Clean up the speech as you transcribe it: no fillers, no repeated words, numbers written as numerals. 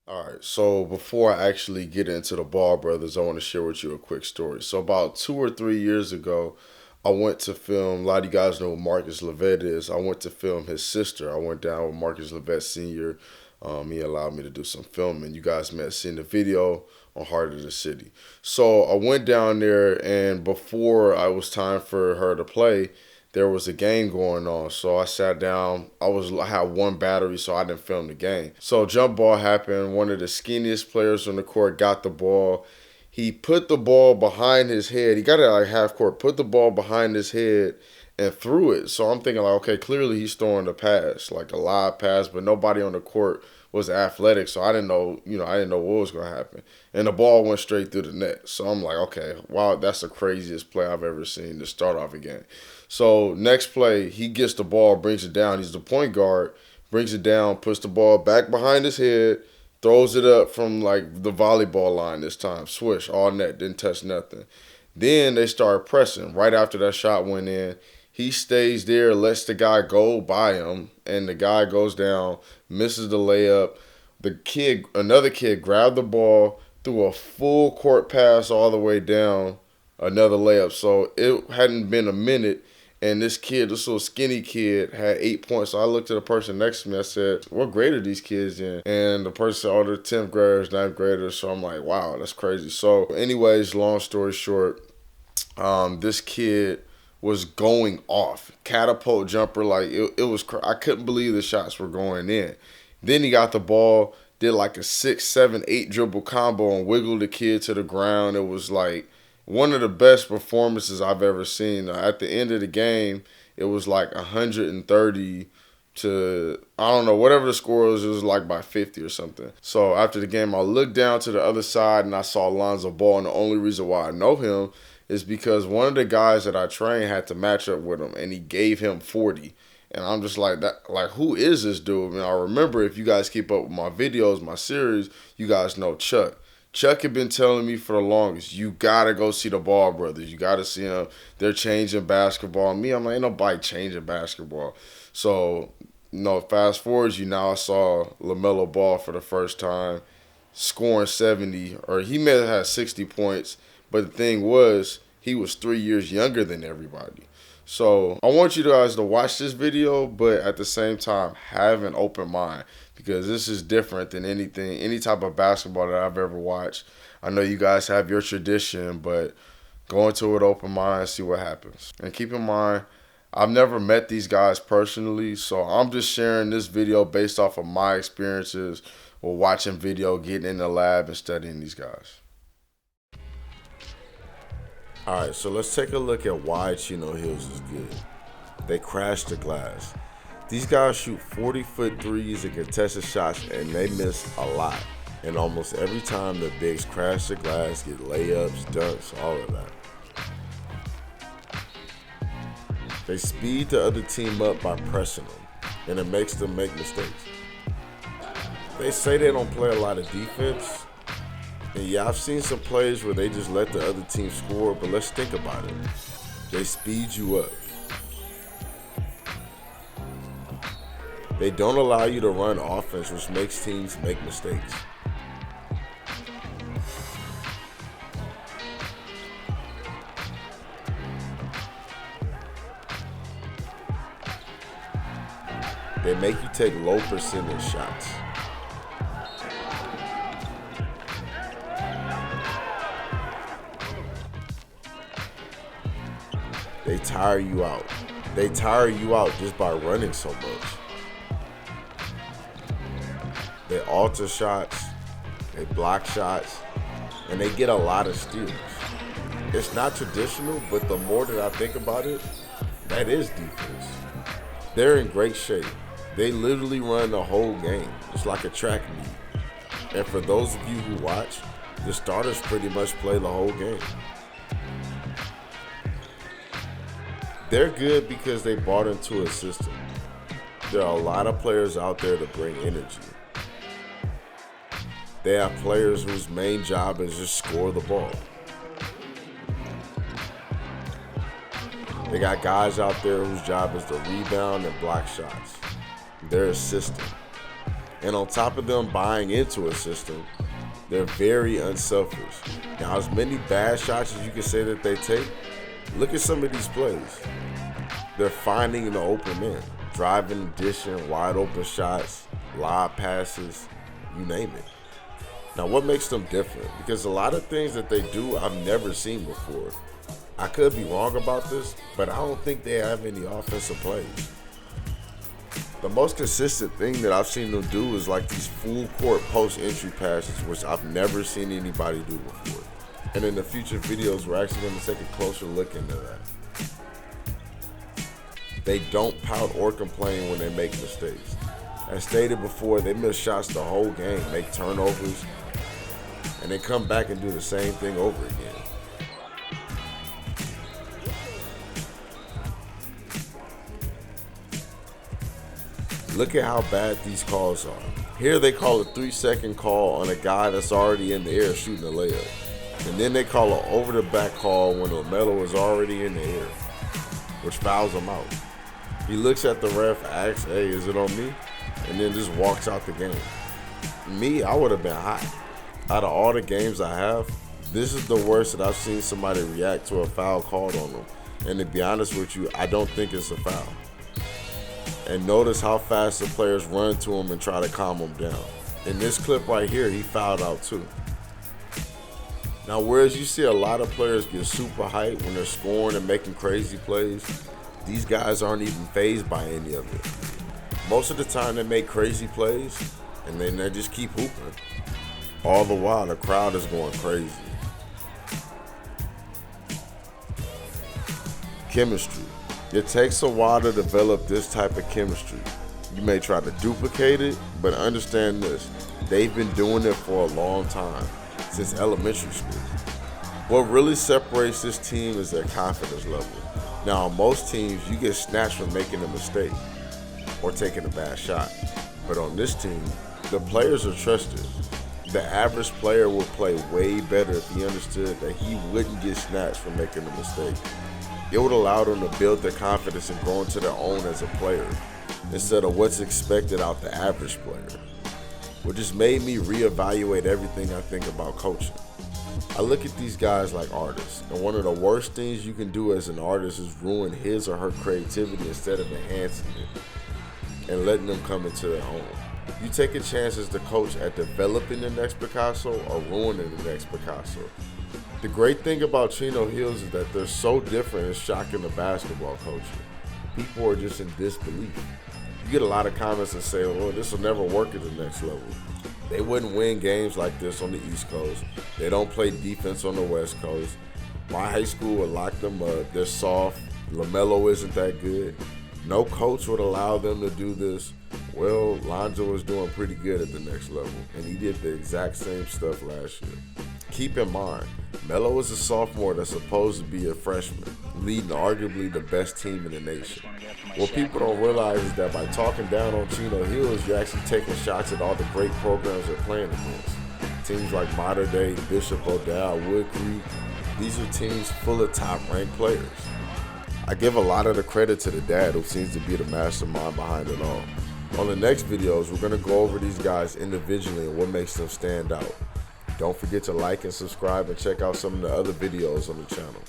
All right, so before I actually get into the Ball brothers, I want to share with you a quick story. So about 2 or 3 years ago, I went to film. A lot of you guys know who Marcus Levitt is. I went to film his sister. I went down with Marcus Levitt Sr. He allowed me to do some filming. You guys may have seen the video on Heart of the City. So I went down there, and before I was time for her to play, there was a game going on. So I sat down. I had one battery, so I didn't film the game. So jump ball happened. One of the skinniest players on the court got the ball. He put the ball behind his head. He got it like half court, put the ball behind his head and threw it. So I'm thinking like, okay, clearly he's throwing a pass, like a live pass, but nobody on the court was athletic, so I didn't know, I didn't know what was going to happen. And the ball went straight through the net. So I'm like, okay, wow, that's the craziest play I've ever seen to start off a game. So next play, he gets the ball, brings it down. He's the point guard, brings it down, puts the ball back behind his head, throws it up from like the volleyball line this time. Swish, all net, didn't touch nothing. Then they started pressing. Right after that shot went in, he stays there, lets the guy go by him, and the guy goes down, misses the layup. Another kid grabbed the ball, threw a full court pass all the way down, another layup. So it hadn't been a minute, and this little skinny kid, had 8 points. So I looked at the person next to me. I said, what grade are these kids in? And the person said, oh, they're 10th graders, 9th graders. So I'm like, wow, that's crazy. So anyways, long story short, this kid was going off. Catapult jumper, like it was, I couldn't believe the shots were going in. Then he got the ball, did like a 6, 7, 8 dribble combo and wiggled the kid to the ground. It was like one of the best performances I've ever seen. At the end of the game, it was like 130 to, I don't know, whatever the score was, it was like by 50 or something. So after the game, I looked down to the other side and I saw Lonzo Ball, and the only reason why I know him is because one of the guys that I trained had to match up with him, and he gave him 40. And I'm just like, who is this dude? I remember, if you guys keep up with my videos, my series, you guys know Chuck. Chuck had been telling me for the longest, you got to go see the Ball brothers. You got to see them. They're changing basketball. And me, I'm like, ain't nobody changing basketball. So, fast forward, now I saw LaMelo Ball for the first time scoring 70, or he may have had 60 points. But the thing was, he was 3 years younger than everybody. So I want you guys to watch this video, but at the same time, have an open mind, because this is different than any type of basketball that I've ever watched. I know you guys have your tradition, but go into it with open mind and see what happens. And keep in mind, I've never met these guys personally, so I'm just sharing this video based off of my experiences with watching video, getting in the lab, and studying these guys. All right, so let's take a look at why Chino Hills is good. They crash the glass. These guys shoot 40-foot threes and contested shots, and they miss a lot. And almost every time the bigs crash the glass, get layups, dunks, all of that. They speed the other team up by pressing them, and it makes them make mistakes. They say they don't play a lot of defense. And yeah, I've seen some plays where they just let the other team score, but let's think about it. They speed you up. They don't allow you to run offense, which makes teams make mistakes. They make you take low percentage shots. They tire you out. They tire you out just by running so much. They alter shots, they block shots, and they get a lot of steals. It's not traditional, but the more that I think about it, that is defense. They're in great shape. They literally run the whole game. It's like a track meet. And for those of you who watch, the starters pretty much play the whole game. They're good because they bought into a system. There are a lot of players out there to bring energy. They have players whose main job is just score the ball. They got guys out there whose job is to rebound and block shots. They're a system. And on top of them buying into a system, they're very unselfish. Now, as many bad shots as you can say that they take, look at some of these plays. They're finding the open man, driving, dishing, wide open shots, lob passes, you name it. Now, what makes them different? Because a lot of things that they do, I've never seen before. I could be wrong about this, but I don't think they have any offensive plays. The most consistent thing that I've seen them do is like these full court post entry passes, which I've never seen anybody do before. And in the future videos, we're actually going to take a closer look into that. They don't pout or complain when they make mistakes. As stated before, they miss shots the whole game, make turnovers, and then come back and do the same thing over again. Look at how bad these calls are. Here they call a 3-second call on a guy that's already in the air shooting a layup. And then they call an over-the-back call when LaMelo is already in the air, which fouls him out. He looks at the ref, asks, hey, is it on me? And then just walks out the game. Me, I would have been hot. Out of all the games I have, this is the worst that I've seen somebody react to a foul called on them. And to be honest with you, I don't think it's a foul. And notice how fast the players run to him and try to calm him down. In this clip right here, he fouled out too. Now, whereas you see a lot of players get super hyped when they're scoring and making crazy plays, these guys aren't even fazed by any of it. Most of the time they make crazy plays and then they just keep hooping. All the while the crowd is going crazy. Chemistry. It takes a while to develop this type of chemistry. You may try to duplicate it, but understand this. They've been doing it for a long time, since elementary school. What really separates this team is their confidence level. Now, on most teams, you get snatched from making a mistake or taking a bad shot. But on this team, the players are trusted. The average player will play way better if he understood that he wouldn't get snatched from making a mistake. It would allow them to build their confidence and grow into their own as a player, instead of what's expected out the average player. What just made me reevaluate everything I think about coaching. I look at these guys like artists, and one of the worst things you can do as an artist is ruin his or her creativity instead of enhancing it and letting them come into their own. You take a chance as the coach at developing the next Picasso or ruining the next Picasso. The great thing about Chino Hills is that they're so different and shocking to basketball coaching. People are just in disbelief. You get a lot of comments that say, oh, this will never work at the next level. They wouldn't win games like this on the East Coast. They don't play defense on the West Coast. My high school would lock them up. They're soft. LaMelo isn't that good. No coach would allow them to do this. Well, Lonzo was doing pretty good at the next level, and he did the exact same stuff last year. Keep in mind, Melo is a sophomore that's supposed to be a freshman, leading arguably the best team in the nation. What people don't realize is that by talking down on Chino Hills, you're actually taking shots at all the great programs they're playing against. Teams like Mater Dei, Bishop O'Dowd, Wood Creek, these are teams full of top-ranked players. I give a lot of the credit to the dad, who seems to be the mastermind behind it all. On the next videos, we're going to go over these guys individually and what makes them stand out. Don't forget to like and subscribe and check out some of the other videos on the channel.